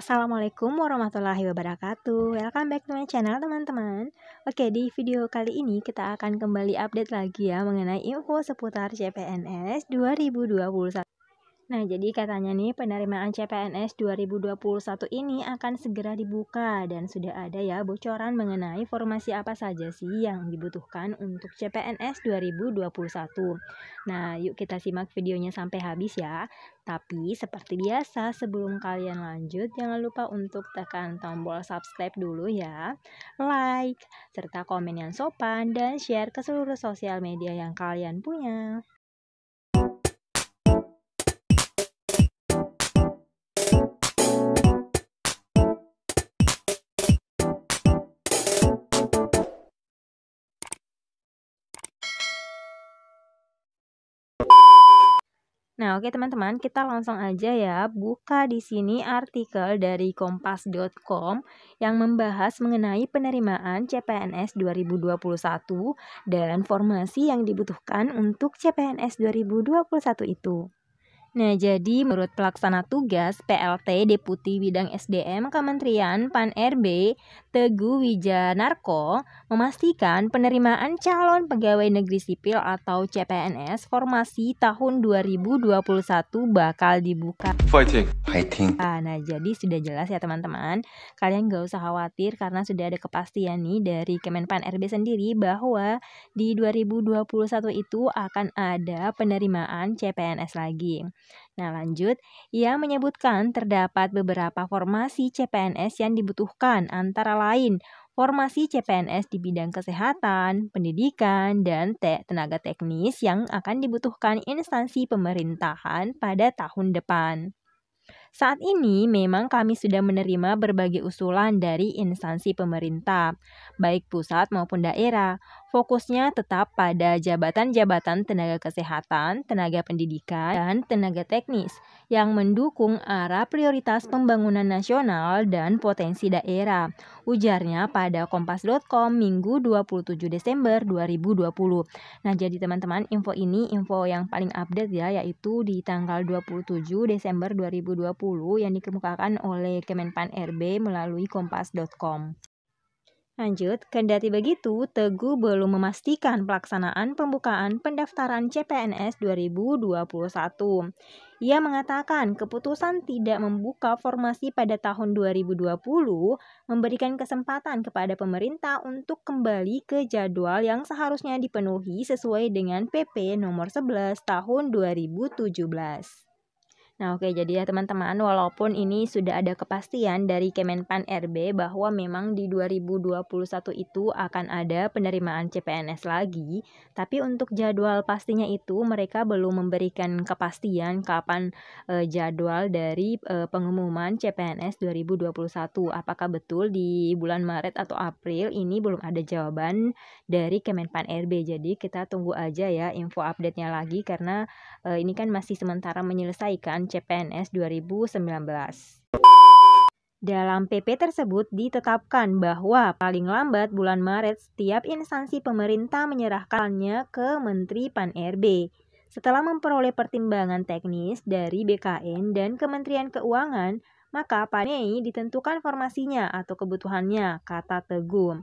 Assalamualaikum warahmatullahi wabarakatuh. Welcome back to my channel teman-teman. Oke, di video kali ini kita akan kembali update lagi ya mengenai info seputar CPNS 2021. Nah, jadi katanya nih penerimaan CPNS 2021 ini akan segera dibuka dan sudah ada ya bocoran mengenai formasi apa saja sih yang dibutuhkan untuk CPNS 2021. Nah, yuk kita simak videonya sampai habis ya. Tapi seperti biasa sebelum kalian lanjut jangan lupa untuk tekan tombol subscribe dulu ya, like, serta komen yang sopan dan share ke seluruh sosial media yang kalian punya. Nah, oke teman-teman, kita langsung aja ya buka di sini artikel dari kompas.com yang membahas mengenai penerimaan CPNS 2021 dan formasi yang dibutuhkan untuk CPNS 2021 itu. Nah, jadi menurut pelaksana tugas PLT Deputi Bidang SDM Kementerian Pan-RB Teguh Wijanarko memastikan penerimaan calon pegawai negeri sipil atau CPNS formasi tahun 2021 bakal dibuka. Fighting. Nah, jadi sudah jelas ya teman-teman. Kalian gak usah khawatir karena sudah ada kepastian nih dari Kemenpan RB sendiri bahwa di 2021 itu akan ada penerimaan CPNS lagi. Nah, lanjut, ia menyebutkan terdapat beberapa formasi CPNS yang dibutuhkan, antara lain formasi CPNS di bidang kesehatan, pendidikan, dan tenaga teknis yang akan dibutuhkan instansi pemerintahan pada tahun depan. Saat ini memang kami sudah menerima berbagai usulan dari instansi pemerintah, baik pusat maupun daerah. Fokusnya tetap pada jabatan-jabatan tenaga kesehatan, tenaga pendidikan, dan tenaga teknis yang mendukung arah prioritas pembangunan nasional dan potensi daerah. Ujarnya pada kompas.com Minggu 27 Desember 2020. Nah, jadi teman-teman, info ini info yang paling update ya, yaitu di tanggal 27 Desember 2020 yang dikemukakan oleh Kemenpan RB melalui kompas.com. Lanjut, kendati begitu, Teguh belum memastikan pelaksanaan pembukaan pendaftaran CPNS 2021. Ia mengatakan keputusan tidak membuka formasi pada tahun 2020 memberikan kesempatan kepada pemerintah untuk kembali ke jadwal yang seharusnya dipenuhi sesuai dengan PP nomor 11 tahun 2017. Nah, oke, jadi ya teman-teman, walaupun ini sudah ada kepastian dari Kemenpan RB bahwa memang di 2021 itu akan ada penerimaan CPNS lagi, tapi untuk jadwal pastinya itu mereka belum memberikan kepastian kapan jadwal dari pengumuman CPNS 2021. Apakah betul di bulan Maret atau April? Ini belum ada jawaban dari Kemenpan RB. Jadi kita tunggu aja ya info update-nya lagi karena ini kan masih sementara menyelesaikan CPNS 2019. Dalam PP tersebut ditetapkan bahwa paling lambat bulan Maret setiap instansi pemerintah menyerahkannya ke Menteri Pan-RB. Setelah memperoleh pertimbangan teknis dari BKN dan Kementerian Keuangan, maka Pan-RB ditentukan formasinya atau kebutuhannya, kata Teguh.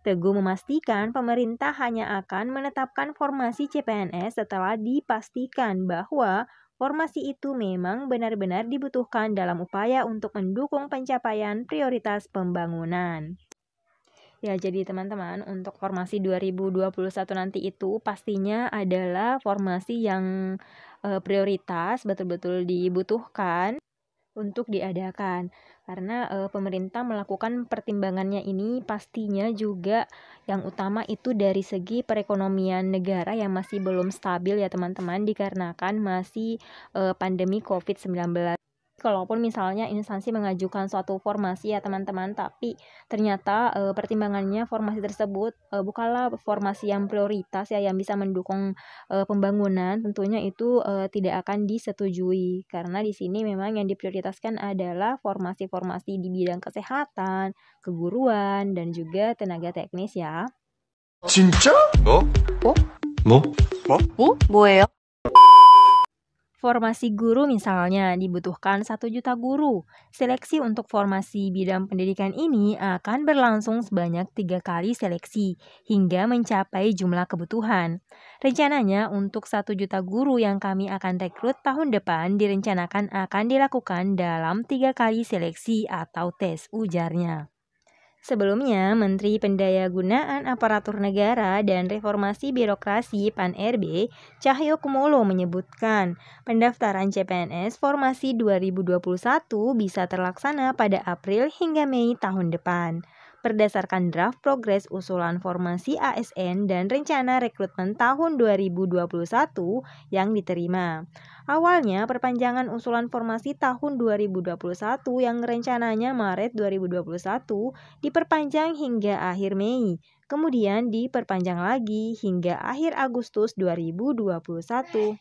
Teguh memastikan pemerintah hanya akan menetapkan formasi CPNS setelah dipastikan bahwa formasi itu memang benar-benar dibutuhkan dalam upaya untuk mendukung pencapaian prioritas pembangunan. Ya, jadi teman-teman, untuk formasi 2021 nanti itu pastinya adalah formasi yang prioritas betul-betul dibutuhkan untuk diadakan karena pemerintah melakukan pertimbangannya ini pastinya juga yang utama itu dari segi perekonomian negara yang masih belum stabil ya teman-teman, dikarenakan masih pandemi COVID-19. Kalaupun misalnya instansi mengajukan suatu formasi ya teman-teman, tapi ternyata pertimbangannya formasi tersebut bukanlah formasi yang prioritas ya yang bisa mendukung pembangunan, tentunya itu tidak akan disetujui karena di sini memang yang diprioritaskan adalah formasi-formasi di bidang kesehatan, keguruan, dan juga tenaga teknis ya. 진짜? 뭐? 뭐예요? Formasi guru misalnya dibutuhkan 1 juta guru. Seleksi untuk formasi bidang pendidikan ini akan berlangsung sebanyak 3 kali seleksi hingga mencapai jumlah kebutuhan. Rencananya untuk 1 juta guru yang kami akan rekrut tahun depan direncanakan akan dilakukan dalam 3 kali seleksi atau tes, ujarnya. Sebelumnya, Menteri Pendayagunaan Aparatur Negara dan Reformasi Birokrasi (PAN-RB) Cahyokumolo menyebutkan, pendaftaran CPNS formasi 2021 bisa terlaksana pada April hingga Mei tahun depan. Berdasarkan draft progres usulan formasi ASN dan rencana rekrutmen tahun 2021 yang diterima. Awalnya, perpanjangan usulan formasi tahun 2021 yang rencananya Maret 2021 diperpanjang hingga akhir Mei, kemudian diperpanjang lagi hingga akhir Agustus 2021.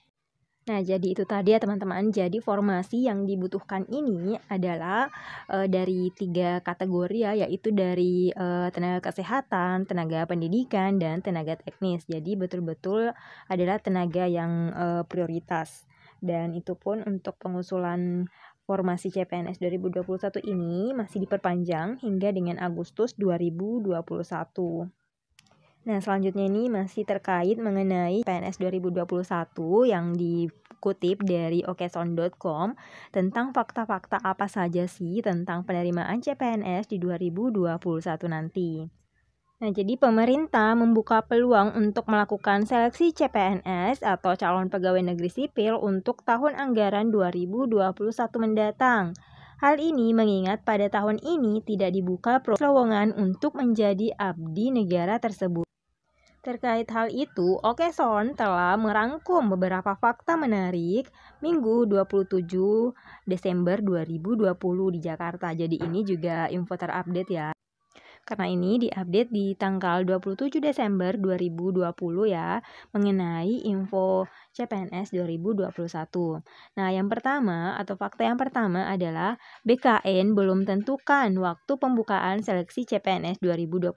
Nah, jadi itu tadi ya teman-teman. Jadi formasi yang dibutuhkan ini adalah dari 3 kategori ya, yaitu dari tenaga kesehatan, tenaga pendidikan, dan tenaga teknis. Jadi betul-betul adalah tenaga yang prioritas. Dan itu pun untuk pengusulan formasi CPNS 2021 ini masih diperpanjang hingga dengan Agustus 2021. Nah, selanjutnya ini masih terkait mengenai PNS 2021 yang dikutip dari okeson.com tentang fakta-fakta apa saja sih tentang penerimaan CPNS di 2021 nanti. Nah, jadi pemerintah membuka peluang untuk melakukan seleksi CPNS atau calon pegawai negeri sipil untuk tahun anggaran 2021 mendatang. Hal ini mengingat pada tahun ini tidak dibuka proses lowongan untuk menjadi abdi negara tersebut. Terkait hal itu, Okeson telah merangkum beberapa fakta menarik Minggu 27 Desember 2020 di Jakarta. Jadi ini juga info terupdate ya. Karena ini diupdate di tanggal 27 Desember 2020 ya, mengenai info CPNS 2021. Nah, yang pertama atau fakta yang pertama adalah BKN belum tentukan waktu pembukaan seleksi CPNS 2021.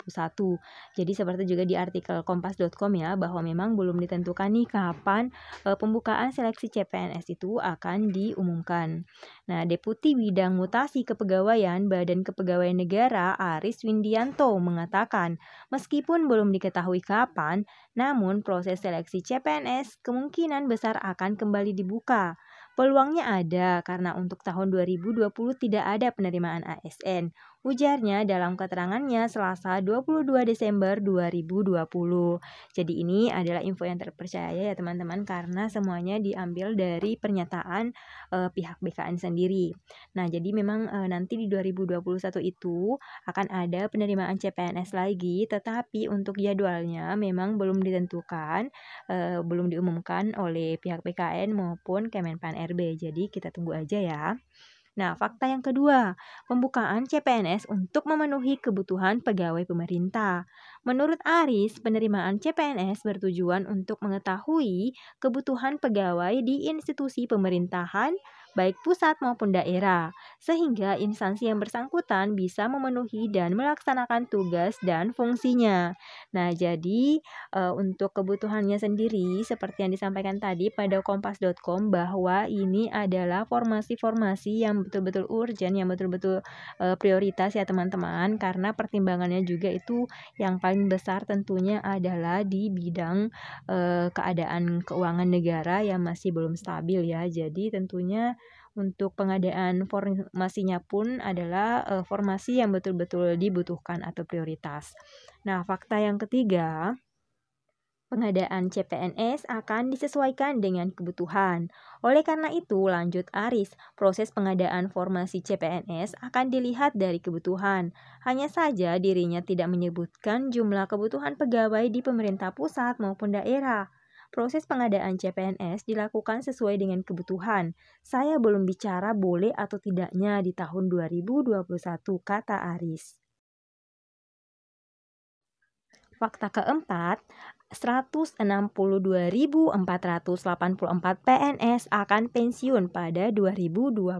Jadi seperti juga di artikel kompas.com ya, bahwa memang belum ditentukan nih kapan pembukaan seleksi CPNS itu akan diumumkan. Nah, Deputi Bidang Mutasi Kepegawaian Badan Kepegawaian Negara Aris Windianto mengatakan, meskipun belum diketahui kapan, namun proses seleksi CPNS kemungkinan besar akan kembali dibuka. Peluangnya ada karena untuk tahun 2020 tidak ada penerimaan ASN, ujarnya dalam keterangannya Selasa 22 Desember 2020. Jadi ini adalah info yang terpercaya ya teman-teman, karena semuanya diambil dari pernyataan pihak BKN sendiri. Nah, jadi memang nanti di 2021 itu akan ada penerimaan CPNS lagi, tetapi untuk jadwalnya memang belum ditentukan, belum diumumkan oleh pihak BKN maupun Kemenpan-RB. Jadi kita tunggu aja ya. Nah, fakta yang kedua, pembukaan CPNS untuk memenuhi kebutuhan pegawai pemerintah. Menurut Aris, penerimaan CPNS bertujuan untuk mengetahui kebutuhan pegawai di institusi pemerintahan, baik pusat maupun daerah, sehingga instansi yang bersangkutan bisa memenuhi dan melaksanakan tugas dan fungsinya. Nah, jadi untuk kebutuhannya sendiri, seperti yang disampaikan tadi pada kompas.com, bahwa ini adalah formasi-formasi yang betul-betul urgent, yang betul-betul prioritas ya teman-teman, karena pertimbangannya juga itu yang paling besar tentunya adalah di bidang keadaan keuangan negara yang masih belum stabil ya. Jadi tentunya untuk pengadaan formasinya pun adalah formasi yang betul-betul dibutuhkan atau prioritas. Nah, fakta yang ketiga, pengadaan CPNS akan disesuaikan dengan kebutuhan. Oleh karena itu, lanjut Aris, proses pengadaan formasi CPNS akan dilihat dari kebutuhan. Hanya saja dirinya tidak menyebutkan jumlah kebutuhan pegawai di pemerintah pusat maupun daerah. Proses pengadaan CPNS dilakukan sesuai dengan kebutuhan. Saya belum bicara boleh atau tidaknya di tahun 2021, kata Aris. Fakta keempat, 162.484 PNS akan pensiun pada 2021.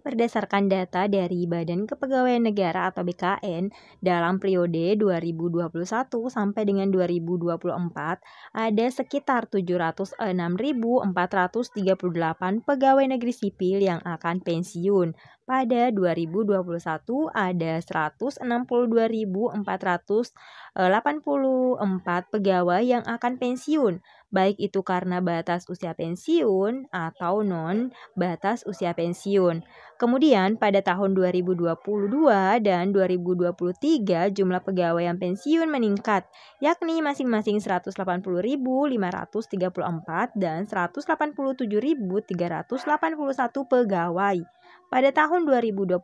Berdasarkan data dari Badan Kepegawaian Negara atau BKN, dalam periode 2021 sampai dengan 2024, ada sekitar 706.438 pegawai negeri sipil yang akan pensiun. Pada 2021 ada 162.484 pegawai yang akan pensiun, baik itu karena batas usia pensiun atau non batas usia pensiun. Kemudian pada tahun 2022 dan 2023 jumlah pegawai yang pensiun meningkat, yakni masing-masing 180.534 dan 187.381 pegawai. Pada tahun 2024,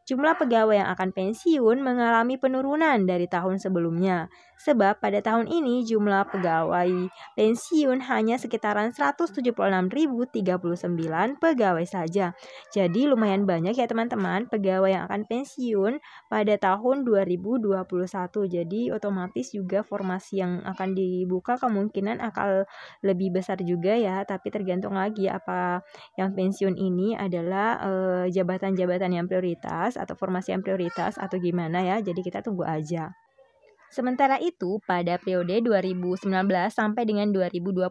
jumlah pegawai yang akan pensiun mengalami penurunan dari tahun sebelumnya, sebab pada tahun ini jumlah pegawai pensiun hanya sekitaran 176.039 pegawai saja. Jadi lumayan banyak ya teman-teman pegawai yang akan pensiun pada tahun 2021. Jadi otomatis juga formasi yang akan dibuka kemungkinan akan lebih besar juga ya, tapi tergantung lagi apa yang pensiun ini adalah jabatan-jabatan yang prioritas atau formasi yang prioritas atau gimana ya. Jadi kita tunggu aja. Sementara itu, pada periode 2019 sampai dengan 2020,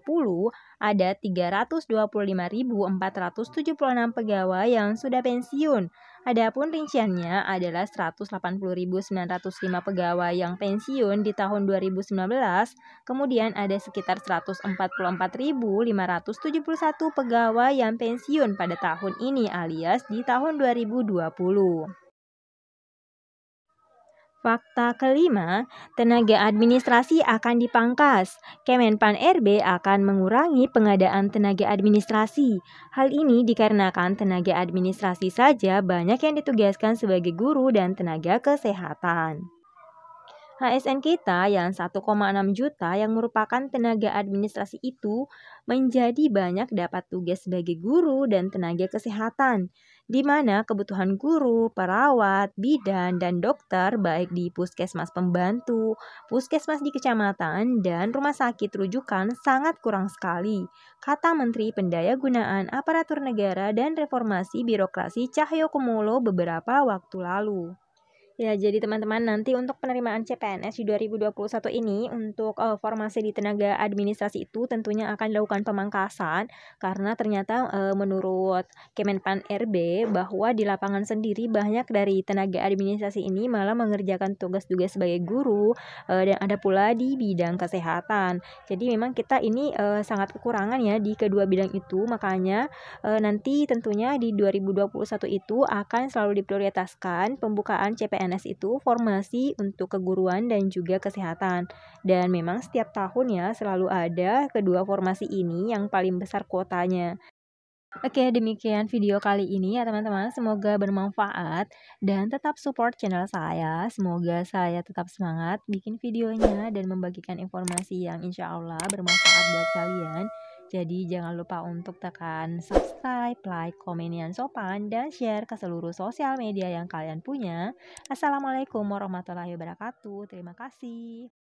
ada 325.476 pegawai yang sudah pensiun. Adapun rinciannya adalah 180.905 pegawai yang pensiun di tahun 2019, kemudian ada sekitar 144.571 pegawai yang pensiun pada tahun ini alias di tahun 2020. Fakta kelima, tenaga administrasi akan dipangkas. Kemenpan RB akan mengurangi pengadaan tenaga administrasi. Hal ini dikarenakan tenaga administrasi saja banyak yang ditugaskan sebagai guru dan tenaga kesehatan. ASN kita yang 1,6 juta yang merupakan tenaga administrasi itu menjadi banyak dapat tugas sebagai guru dan tenaga kesehatan, di mana kebutuhan guru, perawat, bidan, dan dokter baik di puskesmas pembantu, puskesmas di kecamatan, dan rumah sakit rujukan sangat kurang sekali, kata Menteri Pendayagunaan Aparatur Negara dan Reformasi Birokrasi Cahyokumolo beberapa waktu lalu. Ya, jadi teman-teman nanti untuk penerimaan CPNS di 2021 ini untuk formasi di tenaga administrasi itu tentunya akan dilakukan pemangkasan karena ternyata menurut Kemenpan RB bahwa di lapangan sendiri banyak dari tenaga administrasi ini malah mengerjakan tugas-tugas sebagai guru dan ada pula di bidang kesehatan. Jadi memang kita ini sangat kekurangan ya di kedua bidang itu, makanya nanti tentunya di 2021 itu akan selalu diprioritaskan pembukaan CPNS itu formasi untuk keguruan dan juga kesehatan. Dan memang setiap tahun ya selalu ada kedua formasi ini yang paling besar kuotanya. Oke, demikian video kali ini ya teman-teman. Semoga bermanfaat dan tetap support channel saya. Semoga saya tetap semangat bikin videonya dan membagikan informasi yang insya Allah bermanfaat buat kalian. Jadi jangan lupa untuk tekan subscribe, like, komen yang sopan, dan share ke seluruh sosial media yang kalian punya. Assalamualaikum warahmatullahi wabarakatuh. Terima kasih.